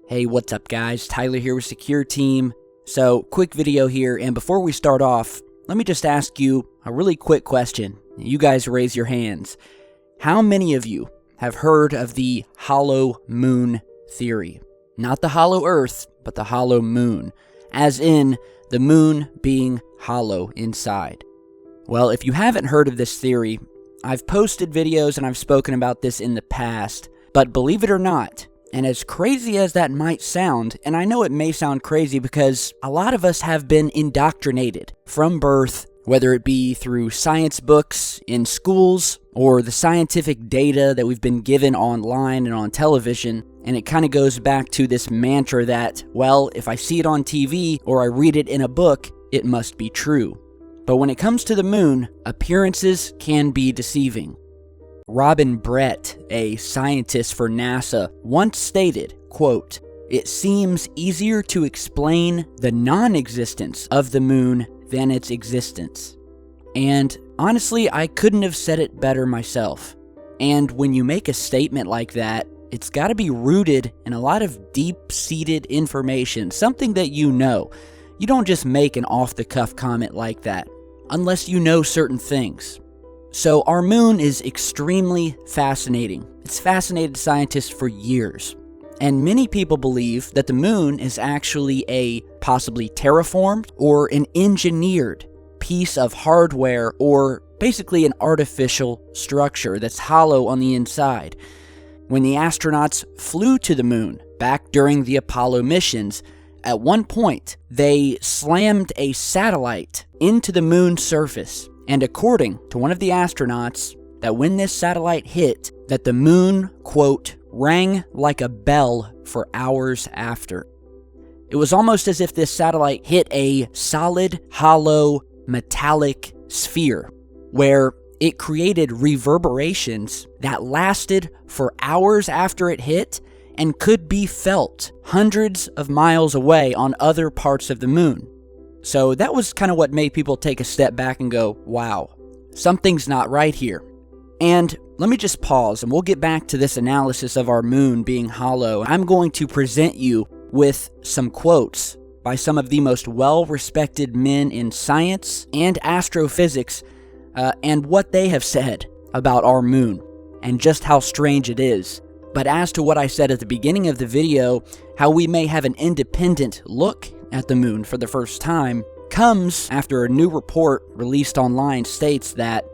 Hey, what's up guys? Tyler here with Secureteam. So, quick video here, and before we start off, let me just ask you a really quick question. You guys raise your hands. How many of you have heard of the hollow moon theory? Not the hollow earth, but the hollow moon. As in, the moon being hollow inside. Well, if you haven't heard of this theory, I've posted videos and I've spoken about this in the past, but believe it or not, and as crazy as that might sound, and I know it may sound crazy because a lot of us have been indoctrinated from birth, whether it be through science books in schools or the scientific data that we've been given online and on television, and it kind of goes back to this mantra that, well, if I see it on TV or I read it in a book, it must be true. But when it comes to the moon, appearances can be deceiving. Robin Brett, a scientist for NASA, once stated, quote, "It seems easier to explain the non-existence of the moon than its existence." And honestly, I couldn't have said it better myself. And when you make a statement like that, it's got to be rooted in a lot of deep-seated information, something that you know. You don't just make an off-the-cuff comment like that, unless you know certain things. So our moon is extremely fascinating. It's fascinated scientists for years. And many people believe that the moon is actually a possibly terraformed or an engineered piece of hardware, or basically an artificial structure that's hollow on the inside. When the astronauts flew to the moon back during the Apollo missions, at one point they slammed a satellite into the moon's surface. And according to one of the astronauts, that when this satellite hit, that the moon, quote, rang like a bell for hours after. It was almost as if this satellite hit a solid, hollow, metallic sphere, where it created reverberations that lasted for hours after it hit and could be felt hundreds of miles away on other parts of the moon. So that was kind of what made people take a step back and go, wow, something's not right here. And let me just pause and we'll get back to this analysis of our moon being hollow. I'm going to present you with some quotes by some of the most well-respected men in science and astrophysics, and what they have said about our moon and just how strange it is. But as to what I said at the beginning of the video, how we may have an independent look at the moon for the first time, comes after a new report released online states that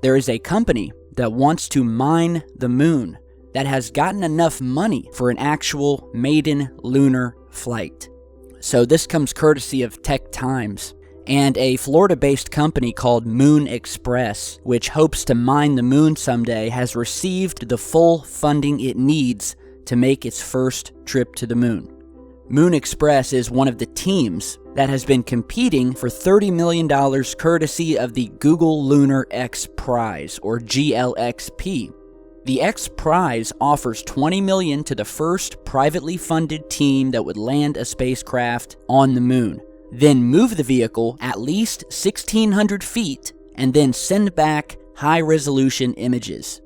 there is a company that wants to mine the moon that has gotten enough money for an actual maiden lunar flight. So this comes courtesy of Tech Times, and a Florida-based company called Moon Express, which hopes to mine the moon someday, has received the full funding it needs to make its first trip to the moon. Moon Express is one of the teams that has been competing for $30 million courtesy of the Google Lunar X Prize, or GLXP. The X Prize offers $20 million to the first privately funded team that would land a spacecraft on the moon, then move the vehicle at least 1,600 feet, and then send back high-resolution images.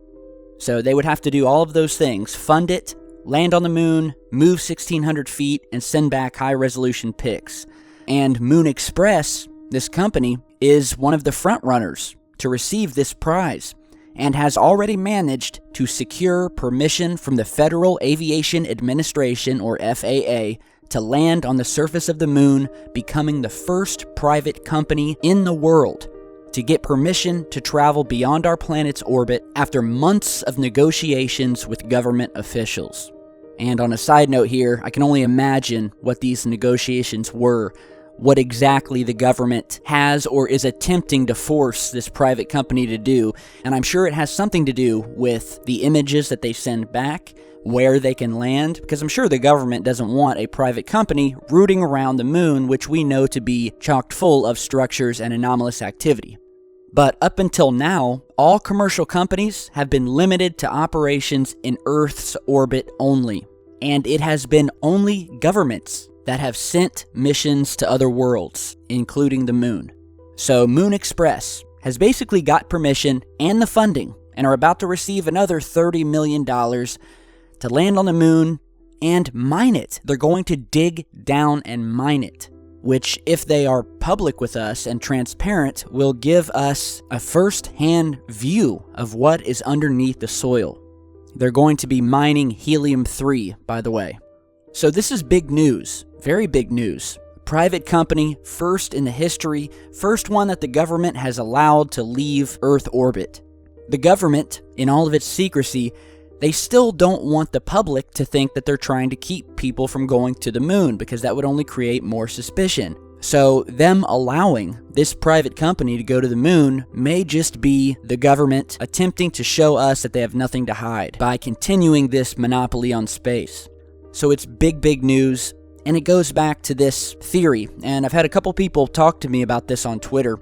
So they would have to do all of those things: fund it, land on the moon, move 1,600 feet, and send back high-resolution pics. And Moon Express, this company, is one of the front-runners to receive this prize, and has already managed to secure permission from the Federal Aviation Administration, or FAA, to land on the surface of the moon, becoming the first private company in the world to get permission to travel beyond our planet's orbit after months of negotiations with government officials. And on a side note here, I can only imagine what these negotiations were, what exactly the government has or is attempting to force this private company to do, and I'm sure it has something to do with the images that they send back, where they can land, because I'm sure the government doesn't want a private company rooting around the moon, which we know to be chock full of structures and anomalous activity. But up until now, all commercial companies have been limited to operations in Earth's orbit only, and it has been only governments that have sent missions to other worlds, including the moon. So Moon Express has basically got permission and the funding, and are about to receive another $30 million to land on the moon and mine it. They're going to dig down and mine it, which, if they are public with us and transparent, will give us a first-hand view of what is underneath the soil. They're going to be mining helium-3, by the way. So this is big news, very big news. Private company, first in the history, first one that the government has allowed to leave Earth orbit. The government, in all of its secrecy, they still don't want the public to think that they're trying to keep people from going to the moon, because that would only create more suspicion. So them allowing this private company to go to the moon may just be the government attempting to show us that they have nothing to hide by continuing this monopoly on space. So it's big, big news, and it goes back to this theory. And I've had a couple people talk to me about this on Twitter,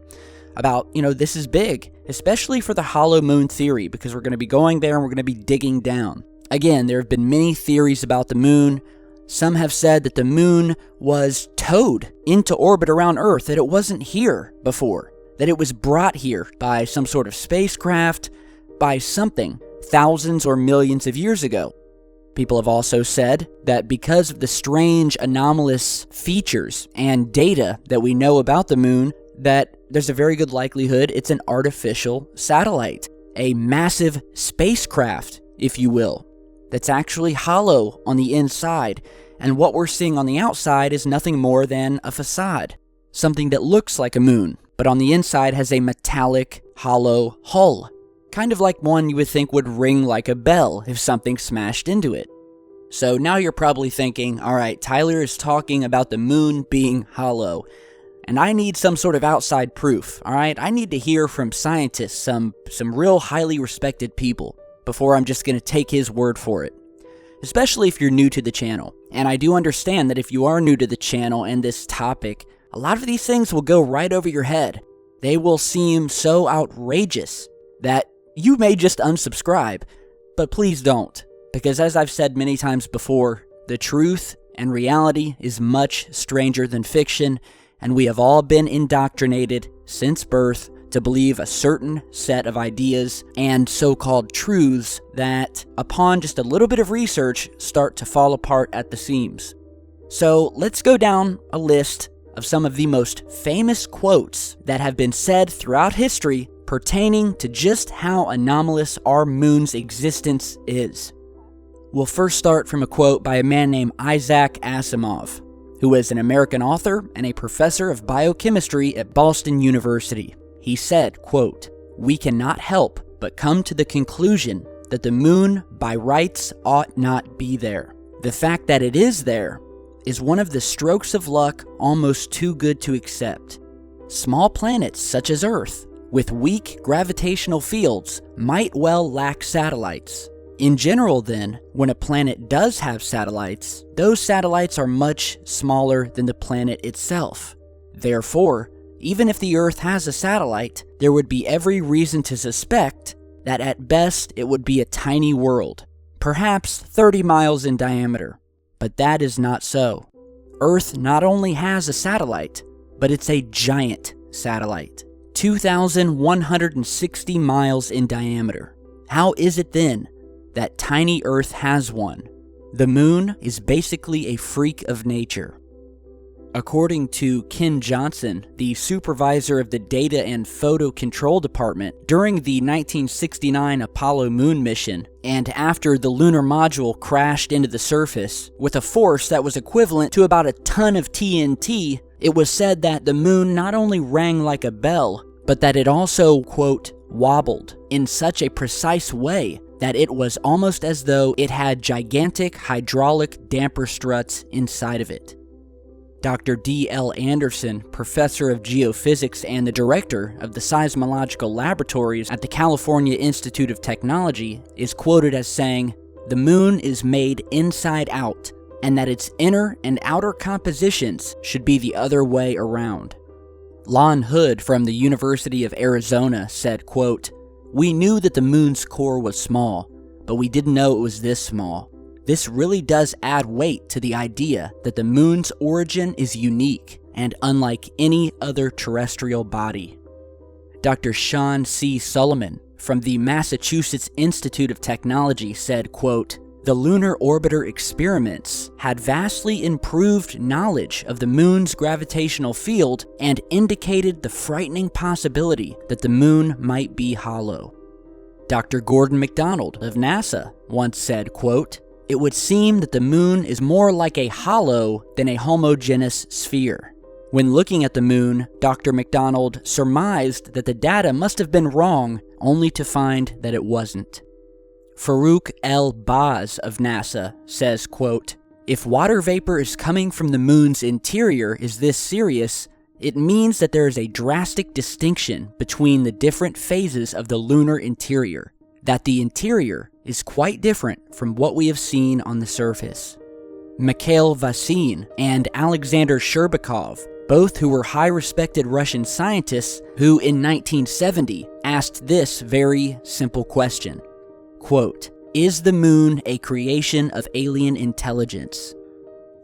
about, this is big, especially for the hollow moon theory, because we're going to be going there and we're going to be digging down. Again, there have been many theories about the moon. Some have said that the moon was towed into orbit around Earth, that it wasn't here before, that it was brought here by some sort of spacecraft, by something, thousands or millions of years ago. People have also said that because of the strange anomalous features and data that we know about the moon, that there's a very good likelihood it's an artificial satellite, a massive spacecraft, if you will, that's actually hollow on the inside, and what we're seeing on the outside is nothing more than a facade, something that looks like a moon, but on the inside has a metallic, hollow hull, kind of like one you would think would ring like a bell if something smashed into it. So now you're probably thinking, alright, Tyler is talking about the moon being hollow, and I need some sort of outside proof, alright? I need to hear from scientists, some real highly respected people, before I'm just going to take his word for it. Especially if you're new to the channel. And I do understand that if you are new to the channel and this topic, a lot of these things will go right over your head. They will seem so outrageous that you may just unsubscribe, but please don't. Because as I've said many times before, the truth and reality is much stranger than fiction, and we have all been indoctrinated since birth to believe a certain set of ideas and so-called truths that, upon just a little bit of research, start to fall apart at the seams. So let's go down a list of some of the most famous quotes that have been said throughout history pertaining to just how anomalous our moon's existence is. We'll first start from a quote by a man named Isaac Asimov, who is an American author and a professor of biochemistry at Boston University. He said, quote, "We cannot help but come to the conclusion that the moon by rights ought not be there. The fact that it is there is one of the strokes of luck almost too good to accept. Small planets such as Earth, with weak gravitational fields, might well lack satellites. In general then, when a planet does have satellites, those satellites are much smaller than the planet itself. Therefore, even if the Earth has a satellite, there would be every reason to suspect that at best it would be a tiny world, perhaps 30 miles in diameter. But that is not so. Earth not only has a satellite, but it's a giant satellite, 2,160 miles in diameter. How is it then that tiny Earth has one? The moon is basically a freak of nature." According to Ken Johnson, the supervisor of the Data and Photo Control Department, during the 1969 Apollo moon mission, and after the lunar module crashed into the surface with a force that was equivalent to about a ton of TNT, it was said that the moon not only rang like a bell, but that it also, quote, wobbled in such a precise way that it was almost as though it had gigantic hydraulic damper struts inside of it. Dr. D.L. Anderson, professor of geophysics and the director of the seismological laboratories at the California Institute of Technology, is quoted as saying, "The moon is made inside out, and that its inner and outer compositions should be the other way around." Lon Hood from the University of Arizona said, quote, "We knew that the moon's core was small, but we didn't know it was this small. This really does add weight to the idea that the moon's origin is unique and unlike any other terrestrial body." Dr. Sean C. Sullivan from the Massachusetts Institute of Technology said, quote, The lunar orbiter experiments had vastly improved knowledge of the moon's gravitational field and indicated the frightening possibility that the moon might be hollow. Dr. Gordon MacDonald of NASA once said, quote, "It would seem that the moon is more like a hollow than a homogeneous sphere." When looking at the moon, Dr. MacDonald surmised that the data must have been wrong, only to find that it wasn't. Farouk El-Baz of NASA says, quote, "If water vapor is coming from the moon's interior is this serious, it means that there is a drastic distinction between the different phases of the lunar interior, that the interior is quite different from what we have seen on the surface." Mikhail Vasin and Alexander Sherbakov, both who were high-respected Russian scientists who in 1970 asked this very simple question, quote, "Is the moon a creation of alien intelligence?"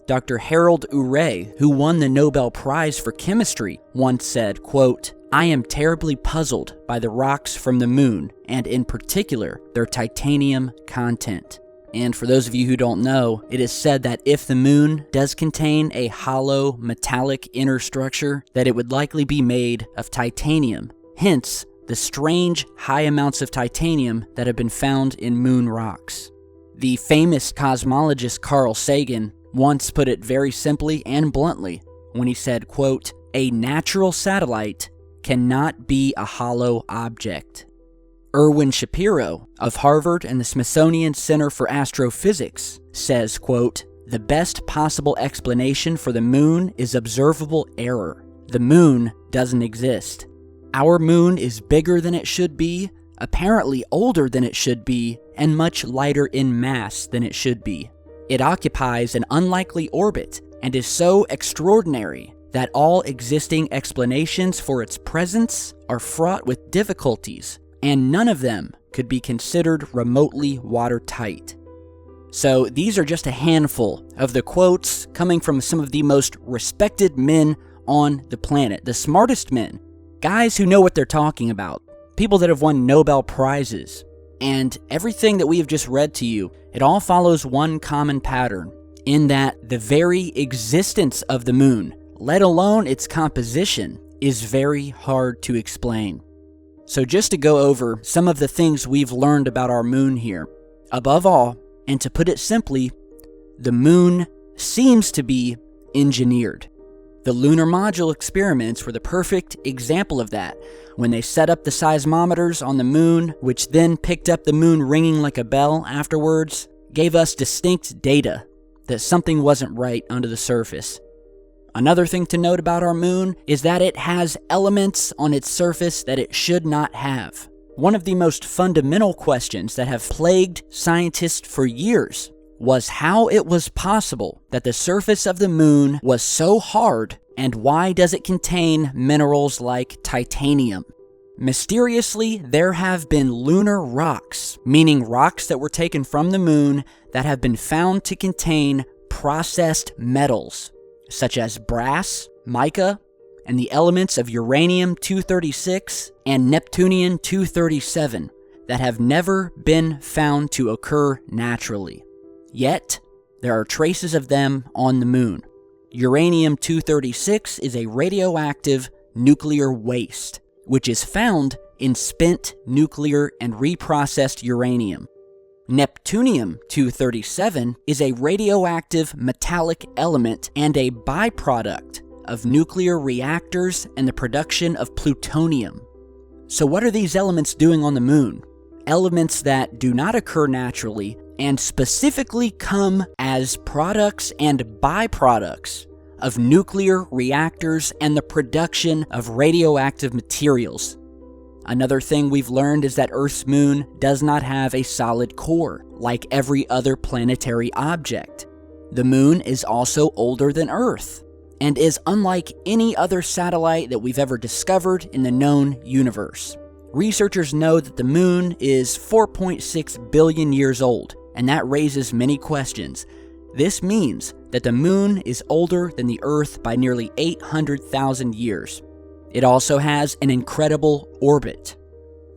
Dr. Harold Urey, who won the Nobel Prize for Chemistry, once said, quote, "I am terribly puzzled by the rocks from the moon, and in particular, their titanium content." And for those of you who don't know, it is said that if the moon does contain a hollow, metallic inner structure, that it would likely be made of titanium, hence the strange high amounts of titanium that have been found in moon rocks. The famous cosmologist Carl Sagan once put it very simply and bluntly when he said, quote, "A natural satellite cannot be a hollow object." Erwin Shapiro of Harvard and the Smithsonian Center for Astrophysics says, quote, "The best possible explanation for the moon is observable error. The moon doesn't exist. Our moon is bigger than it should be, apparently older than it should be, and much lighter in mass than it should be. It occupies an unlikely orbit and is so extraordinary that all existing explanations for its presence are fraught with difficulties, and none of them could be considered remotely watertight." So these are just a handful of the quotes coming from some of the most respected men on the planet, the smartest men, guys who know what they're talking about, people that have won Nobel Prizes. And everything that we have just read to you, it all follows one common pattern, in that the very existence of the moon, let alone its composition, is very hard to explain. So just to go over some of the things we've learned about our moon here. Above all, and to put it simply, the moon seems to be engineered. The lunar module experiments were the perfect example of that, when they set up the seismometers on the moon, which then picked up the moon ringing like a bell afterwards, gave us distinct data that something wasn't right under the surface. Another thing to note about our moon is that it has elements on its surface that it should not have. One of the most fundamental questions that have plagued scientists for years was how it was possible that the surface of the moon was so hard, and why does it contain minerals like titanium? Mysteriously, there have been lunar rocks, meaning rocks that were taken from the moon that have been found to contain processed metals, such as brass, mica, and the elements of uranium-236 and neptunium-237 that have never been found to occur naturally. Yet, there are traces of them on the moon. Uranium-236 is a radioactive nuclear waste, which is found in spent nuclear and reprocessed uranium. Neptunium-237 is a radioactive metallic element and a byproduct of nuclear reactors and the production of plutonium. So what are these elements doing on the moon? Elements that do not occur naturally and specifically come as products and byproducts of nuclear reactors and the production of radioactive materials. Another thing we've learned is that Earth's moon does not have a solid core, like every other planetary object. The moon is also older than Earth, and is unlike any other satellite that we've ever discovered in the known universe. Researchers know that the moon is 4.6 billion years old, and that raises many questions. This means that the moon is older than the Earth by nearly 800,000 years. It also has an incredible orbit,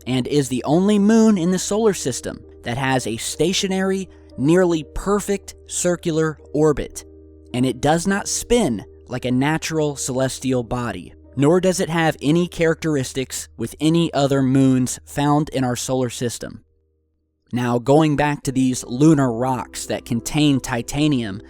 and is the only moon in the solar system that has a stationary, nearly perfect circular orbit, and it does not spin like a natural celestial body, nor does it have any characteristics with any other moons found in our solar system. Now, going back to these lunar rocks that contain titanium,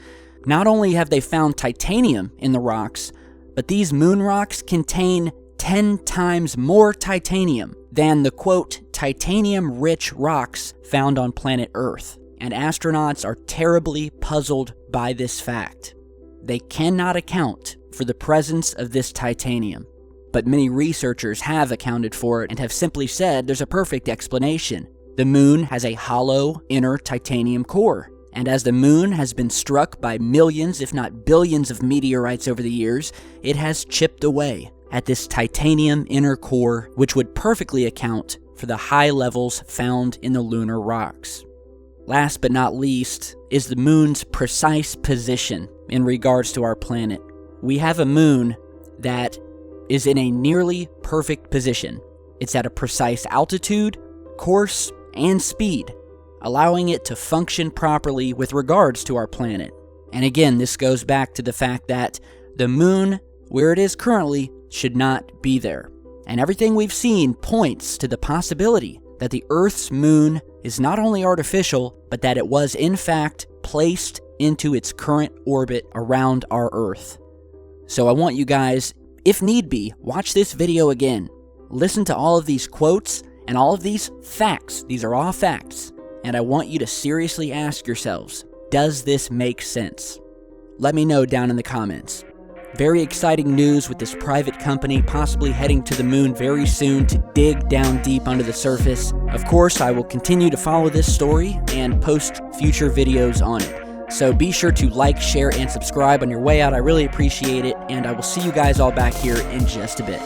not only have they found titanium in the rocks, but these moon rocks contain 10 times more titanium than the quote, titanium-rich rocks found on planet Earth. And astronauts are terribly puzzled by this fact. They cannot account for the presence of this titanium. But many researchers have accounted for it and have simply said there's a perfect explanation. The moon has a hollow inner titanium core. And as the moon has been struck by millions, if not billions of meteorites over the years, it has chipped away at this titanium inner core, which would perfectly account for the high levels found in the lunar rocks. Last but not least is the moon's precise position in regards to our planet. We have a moon that is in a nearly perfect position. It's at a precise altitude, course, and speed, allowing it to function properly with regards to our planet. And again, this goes back to the fact that the moon, where it is currently, should not be there. And everything we've seen points to the possibility that the Earth's moon is not only artificial, but that it was in fact placed into its current orbit around our Earth. So I want you guys, if need be, watch this video again. Listen to all of these quotes and all of these facts. These are all facts. And I want you to seriously ask yourselves, does this make sense? Let me know down in the comments. Very exciting news with this private company possibly heading to the moon very soon to dig down deep under the surface. Of course, I will continue to follow this story and post future videos on it. So be sure to like, share, and subscribe on your way out. I really appreciate it, and I will see you guys all back here in just a bit.